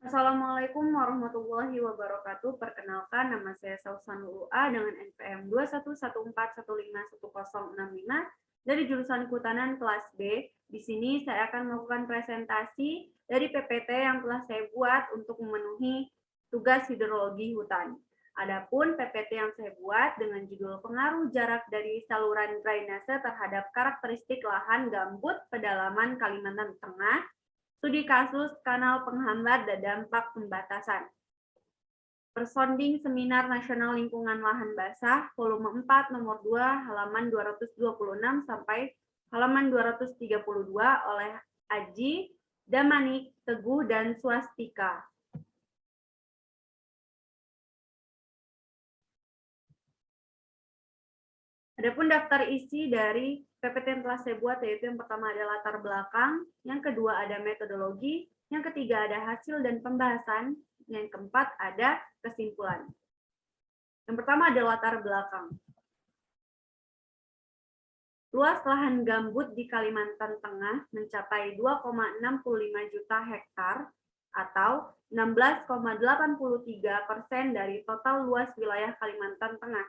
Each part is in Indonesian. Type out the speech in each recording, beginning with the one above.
Assalamualaikum warahmatullahi wabarakatuh. Perkenalkan, nama saya Sausanul UA dengan NPM 21141511065 dari jurusan Kehutanan kelas B. Di sini saya akan melakukan presentasi dari PPT yang telah saya buat untuk memenuhi tugas hidrologi hutan. Adapun PPT yang saya buat dengan judul pengaruh jarak dari saluran drainase terhadap karakteristik lahan gambut pedalaman Kalimantan Tengah, studi kasus kanal penghambat dan dampak pembatasan. Personding Seminar Nasional Lingkungan Lahan Basah, volume 4, nomor 2, halaman 226 sampai halaman 232 oleh Aji, Damanik, Teguh, dan Swastika. Adapun daftar isi dari PPT yang telah saya buat, yaitu yang pertama ada latar belakang, yang kedua ada metodologi, yang ketiga ada hasil dan pembahasan, yang keempat ada kesimpulan. Yang pertama ada latar belakang. Luas lahan gambut di Kalimantan Tengah mencapai 2,65 juta hektar atau 16,83% dari total luas wilayah Kalimantan Tengah.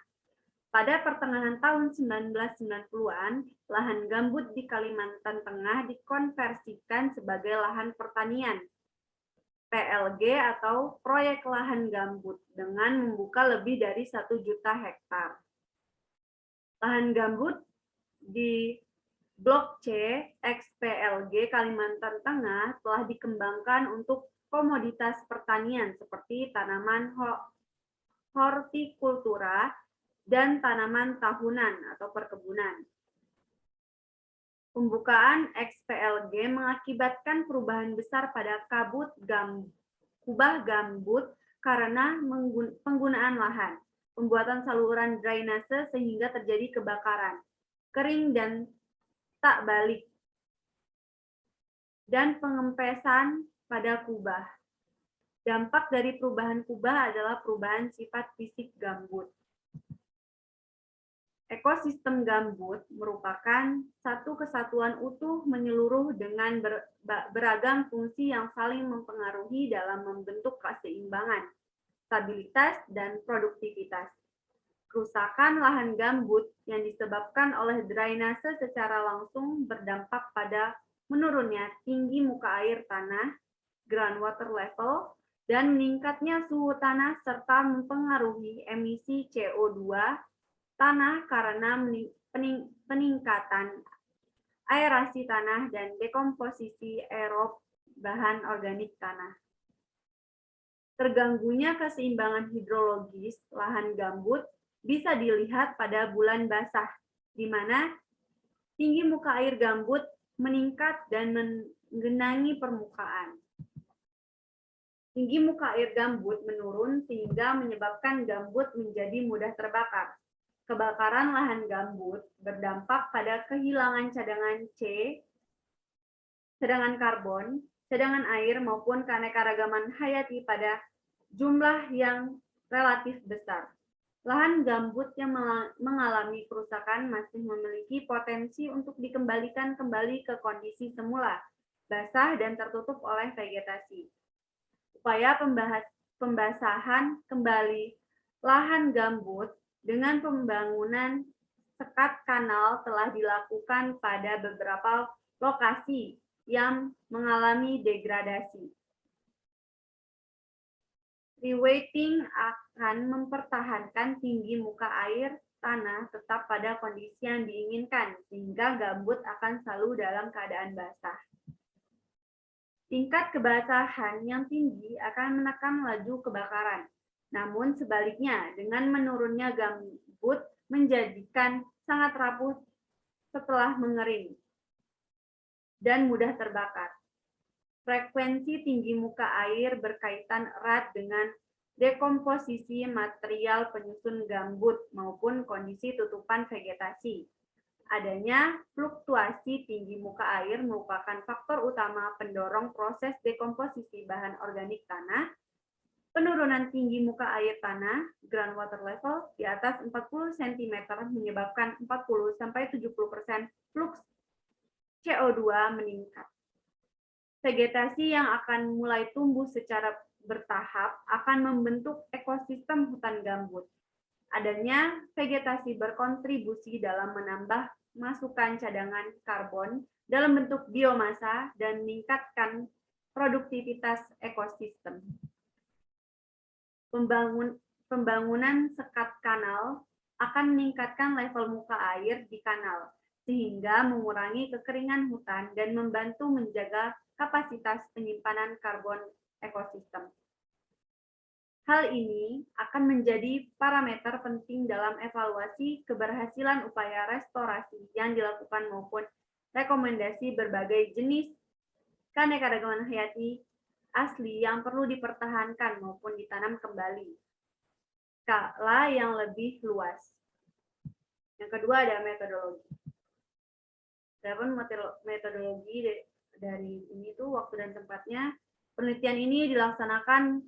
Pada pertengahan tahun 1990-an, lahan gambut di Kalimantan Tengah dikonversikan sebagai lahan pertanian, PLG atau proyek lahan gambut, dengan membuka lebih dari 1 juta hektar. Lahan gambut di Blok C XPLG Kalimantan Tengah telah dikembangkan untuk komoditas pertanian seperti tanaman hortikultura dan tanaman tahunan atau perkebunan. Pembukaan XPLG mengakibatkan perubahan besar pada kubah gambut karena penggunaan lahan, pembuatan saluran drainase sehingga terjadi kebakaran, kering dan tak balik, dan pengempesan pada kubah. Dampak dari perubahan kubah adalah perubahan sifat fisik gambut. Ekosistem gambut merupakan satu kesatuan utuh menyeluruh dengan beragam fungsi yang saling mempengaruhi dalam membentuk keseimbangan, stabilitas, dan produktivitas. Kerusakan lahan gambut yang disebabkan oleh drainase secara langsung berdampak pada menurunnya tinggi muka air tanah, groundwater level, dan meningkatnya suhu tanah serta mempengaruhi emisi CO2 tanah karena peningkatan aerasi tanah dan dekomposisi aerob bahan organik tanah. Terganggunya keseimbangan hidrologis lahan gambut bisa dilihat pada bulan basah, di mana tinggi muka air gambut meningkat dan menggenangi permukaan. Tinggi muka air gambut menurun sehingga menyebabkan gambut menjadi mudah terbakar. Kebakaran lahan gambut berdampak pada kehilangan cadangan karbon, cadangan air, maupun keanekaragaman hayati pada jumlah yang relatif besar. Lahan gambut yang mengalami kerusakan masih memiliki potensi untuk dikembalikan kembali ke kondisi semula, basah dan tertutup oleh vegetasi. Upaya pembasahan kembali lahan gambut dengan pembangunan sekat kanal telah dilakukan pada beberapa lokasi yang mengalami degradasi. Reweighting akan mempertahankan tinggi muka air tanah tetap pada kondisi yang diinginkan, sehingga gambut akan selalu dalam keadaan basah. Tingkat kebasahan yang tinggi akan menekan laju kebakaran. Namun sebaliknya, dengan menurunnya gambut menjadikan sangat rapuh setelah mengering dan mudah terbakar. Frekuensi tinggi muka air berkaitan erat dengan dekomposisi material penyusun gambut maupun kondisi tutupan vegetasi. Adanya fluktuasi tinggi muka air merupakan faktor utama pendorong proses dekomposisi bahan organik tanah. Penurunan tinggi muka air tanah, groundwater level, di atas 40 cm menyebabkan 40-70% fluks CO2 meningkat. Vegetasi yang akan mulai tumbuh secara bertahap akan membentuk ekosistem hutan gambut. Adanya vegetasi berkontribusi dalam menambah masukan cadangan karbon dalam bentuk biomasa dan meningkatkan produktivitas ekosistem. Pembangunan sekat kanal akan meningkatkan level muka air di kanal, sehingga mengurangi kekeringan hutan dan membantu menjaga kapasitas penyimpanan karbon ekosistem. Hal ini akan menjadi parameter penting dalam evaluasi keberhasilan upaya restorasi yang dilakukan maupun rekomendasi berbagai jenis keanekaragaman hayati asli yang perlu dipertahankan maupun ditanam kembali. Skala yang lebih luas. Yang kedua ada metodologi. Adapun metodologi dari ini tuh waktu dan tempatnya. Penelitian ini dilaksanakan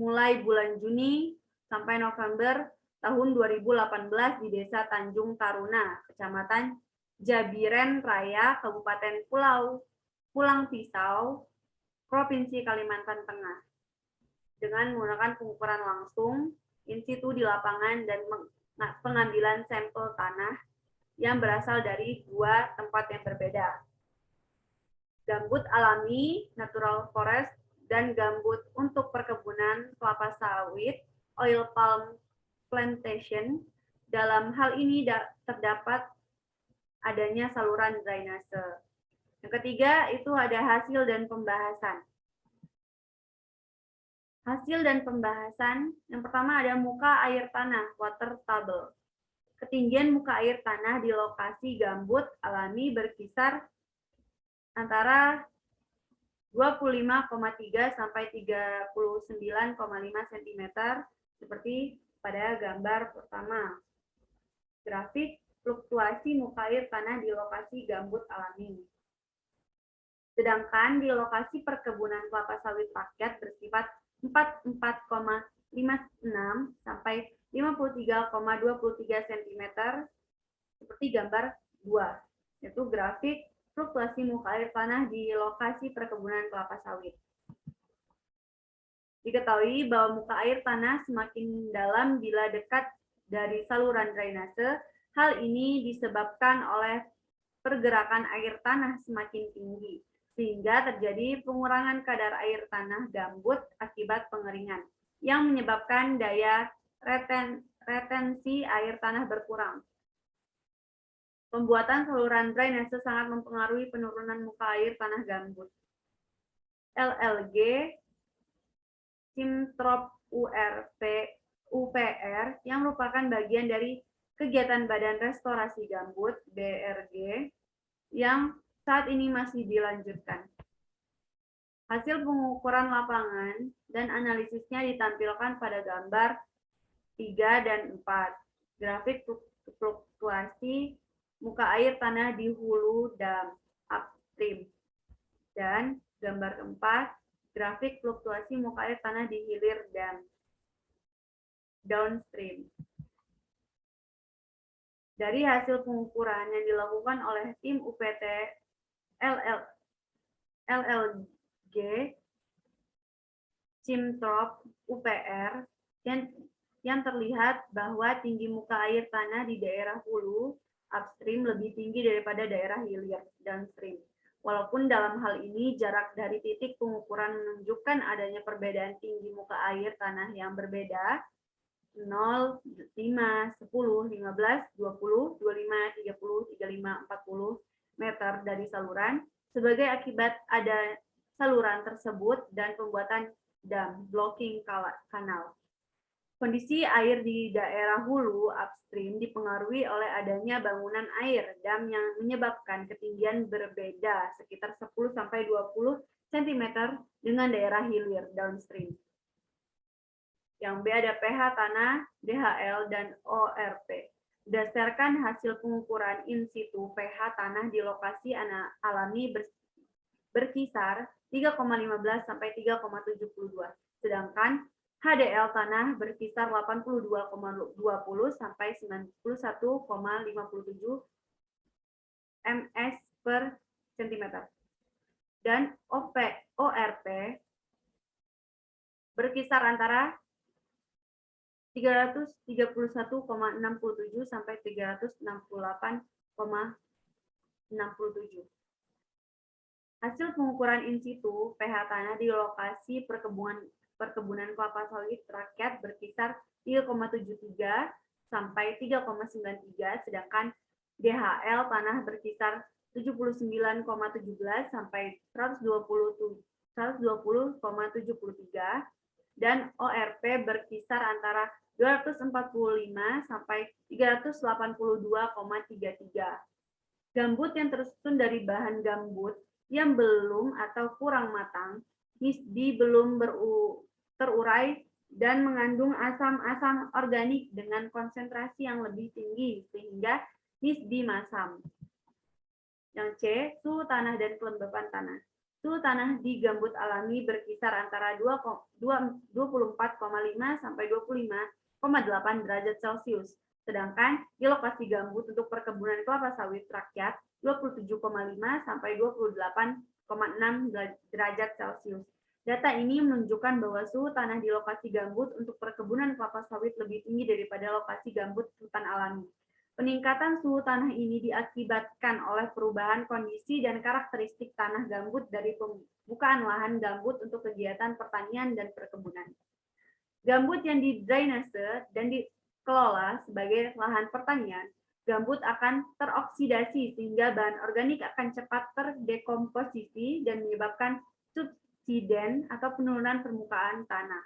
mulai bulan Juni sampai November tahun 2018 di Desa Tanjung Taruna, Kecamatan Jabiren Raya, Kabupaten Pulang Pisau, Provinsi Kalimantan Tengah. Dengan menggunakan pengukuran langsung, in situ di lapangan dan pengambilan sampel tanah yang berasal dari dua tempat yang berbeda. Gambut alami, natural forest, dan gambut untuk perkebunan kelapa sawit, oil palm plantation. Dalam hal ini terdapat adanya saluran drainase. Yang ketiga itu ada hasil dan pembahasan. Hasil dan pembahasan, yang pertama ada muka air tanah, water table. Ketinggian muka air tanah di lokasi gambut alami berkisar antara 25,3 sampai 39,5 cm seperti pada gambar pertama. Grafik fluktuasi muka air tanah di lokasi gambut alami. Sedangkan di lokasi perkebunan kelapa sawit rakyat bersifat 44,56 sampai 53,23 cm seperti gambar 2, yaitu grafik fluktuasi muka air tanah di lokasi perkebunan kelapa sawit. Diketahui bahwa muka air tanah semakin dalam bila dekat dari saluran drainase. Hal ini disebabkan oleh pergerakan air tanah semakin tinggi, sehingga terjadi pengurangan kadar air tanah gambut akibat pengeringan, yang menyebabkan daya retensi air tanah berkurang. Pembuatan saluran drainase sangat mempengaruhi penurunan muka air tanah gambut. LLG, Simtrop UPR, yang merupakan bagian dari kegiatan Badan Restorasi Gambut, BRG, yang saat ini masih dilanjutkan. Hasil pengukuran lapangan dan analisisnya ditampilkan pada gambar 3 dan 4. Grafik fluktuasi muka air tanah di hulu dam upstream. Dan gambar keempat, grafik fluktuasi muka air tanah di hilir dam downstream. Dari hasil pengukuran yang dilakukan oleh tim UPT LLG Simtrop UPR yang terlihat bahwa tinggi muka air tanah di daerah hulu upstream lebih tinggi daripada daerah hilir downstream. Walaupun dalam hal ini jarak dari titik pengukuran menunjukkan adanya perbedaan tinggi muka air tanah yang berbeda 0, 5, 10, 15, 20, 25, 30, 35, 40 meter dari saluran sebagai akibat ada saluran tersebut dan pembuatan dam blocking kanal. Kondisi air di daerah hulu upstream dipengaruhi oleh adanya bangunan air dam yang menyebabkan ketinggian berbeda sekitar 10 sampai 20 cm dengan daerah hilir downstream. Yang B ada pH tanah, DHL, dan ORP. Berdasarkan hasil pengukuran in situ, pH tanah di lokasi alami berkisar 3,15 sampai 3,72. Sedangkan HDL tanah berkisar 82,20 sampai 91,57 ms per cm. Dan ORP berkisar antara 331,67 sampai 368,67. Hasil pengukuran in situ pH tanah di lokasi perkebunan kelapa sawit rakyat berkisar 3,73 sampai 3,93, sedangkan DHL tanah berkisar 79,17 sampai 120,73 dan ORP berkisar antara 245 sampai 382,33. Gambut yang tersusun dari bahan gambut yang belum atau kurang matang, nisbi belum terurai dan mengandung asam-asam organik dengan konsentrasi yang lebih tinggi sehingga nisbi masam. Yang C, suhu tanah dan kelembapan tanah. Suhu tanah di gambut alami berkisar antara 24,5 sampai 25,8 derajat Celcius. Sedangkan di lokasi gambut untuk perkebunan kelapa sawit rakyat 27,5 sampai 28,6 derajat Celcius. Data ini menunjukkan bahwa suhu tanah di lokasi gambut untuk perkebunan kelapa sawit lebih tinggi daripada lokasi gambut hutan alami. Peningkatan suhu tanah ini diakibatkan oleh perubahan kondisi dan karakteristik tanah gambut dari pembukaan lahan gambut untuk kegiatan pertanian dan perkebunan. Gambut yang didrainase dan dikelola sebagai lahan pertanian, gambut akan teroksidasi sehingga bahan organik akan cepat terdekomposisi dan menyebabkan subsiden atau penurunan permukaan tanah.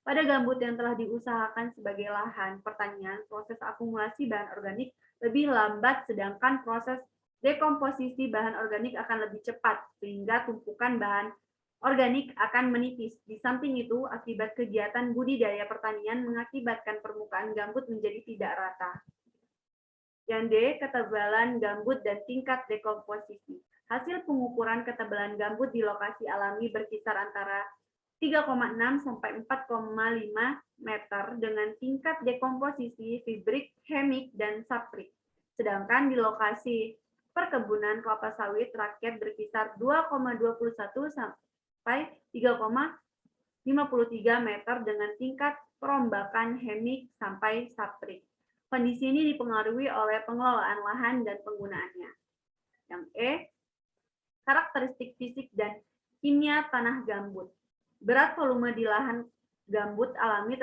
Pada gambut yang telah diusahakan sebagai lahan pertanian, proses akumulasi bahan organik lebih lambat, sedangkan proses dekomposisi bahan organik akan lebih cepat, sehingga tumpukan bahan organik akan menipis. Di samping itu, akibat kegiatan budidaya pertanian mengakibatkan permukaan gambut menjadi tidak rata. Yang D, ketebalan gambut dan tingkat dekomposisi. Hasil pengukuran ketebalan gambut di lokasi alami berkisar antara 3,6 sampai 4,5 meter dengan tingkat dekomposisi fibrik, hemik, dan saprik. Sedangkan di lokasi perkebunan kelapa sawit rakyat berkisar 2,21 sampai 3,53 meter dengan tingkat perombakan hemik sampai saprik. Kondisi ini dipengaruhi oleh pengelolaan lahan dan penggunaannya. Yang E, karakteristik fisik dan kimia tanah gambut. Berat volume di lahan gambut alami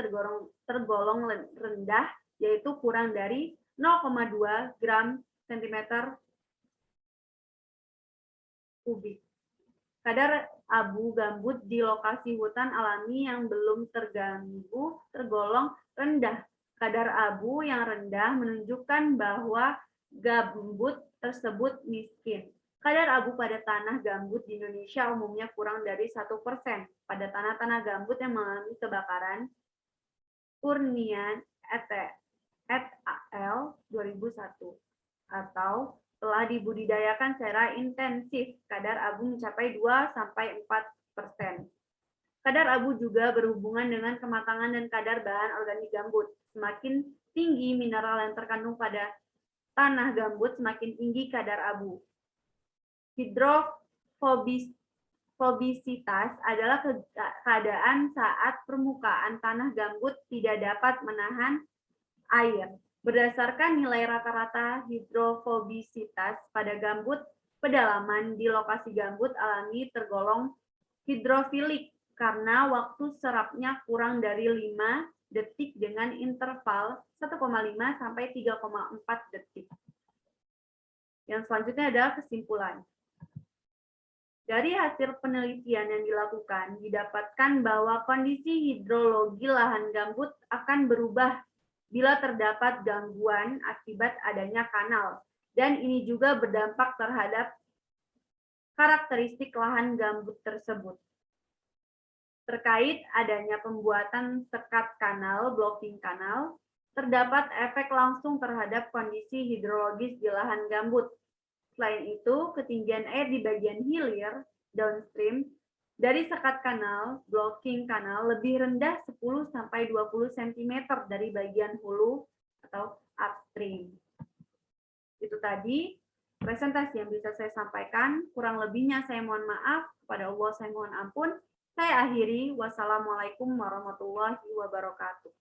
tergolong rendah, yaitu kurang dari 0,2 gram cm3. Kadar abu gambut di lokasi hutan alami yang belum terganggu tergolong rendah. Kadar abu yang rendah menunjukkan bahwa gambut tersebut miskin. Kadar abu pada tanah gambut di Indonesia umumnya kurang dari 1%. Pada tanah-tanah gambut yang mengalami kebakaran, Kurnian et al. 2001, atau telah dibudidayakan secara intensif, kadar abu mencapai 2-4%. Kadar abu juga berhubungan dengan kematangan dan kadar bahan organik gambut. Semakin tinggi mineral yang terkandung pada tanah gambut, semakin tinggi kadar abu. Hidrofobisitas adalah keadaan saat permukaan tanah gambut tidak dapat menahan air. Berdasarkan nilai rata-rata hidrofobisitas pada gambut pedalaman di lokasi gambut alami tergolong hidrofilik karena waktu serapnya kurang dari 5 detik dengan interval 1,5 sampai 3,4 detik. Yang selanjutnya adalah kesimpulan. Dari hasil penelitian yang dilakukan, didapatkan bahwa kondisi hidrologi lahan gambut akan berubah bila terdapat gangguan akibat adanya kanal, dan ini juga berdampak terhadap karakteristik lahan gambut tersebut. Terkait adanya pembuatan sekat kanal, blocking kanal, terdapat efek langsung terhadap kondisi hidrologis di lahan gambut. Selain itu, ketinggian air di bagian hilir, downstream, dari sekat kanal, blocking kanal, lebih rendah 10-20 cm dari bagian hulu atau upstream. Itu tadi presentasi yang bisa saya sampaikan. Kurang lebihnya saya mohon maaf, kepada Allah saya mohon ampun. Saya akhiri. Wassalamualaikum warahmatullahi wabarakatuh.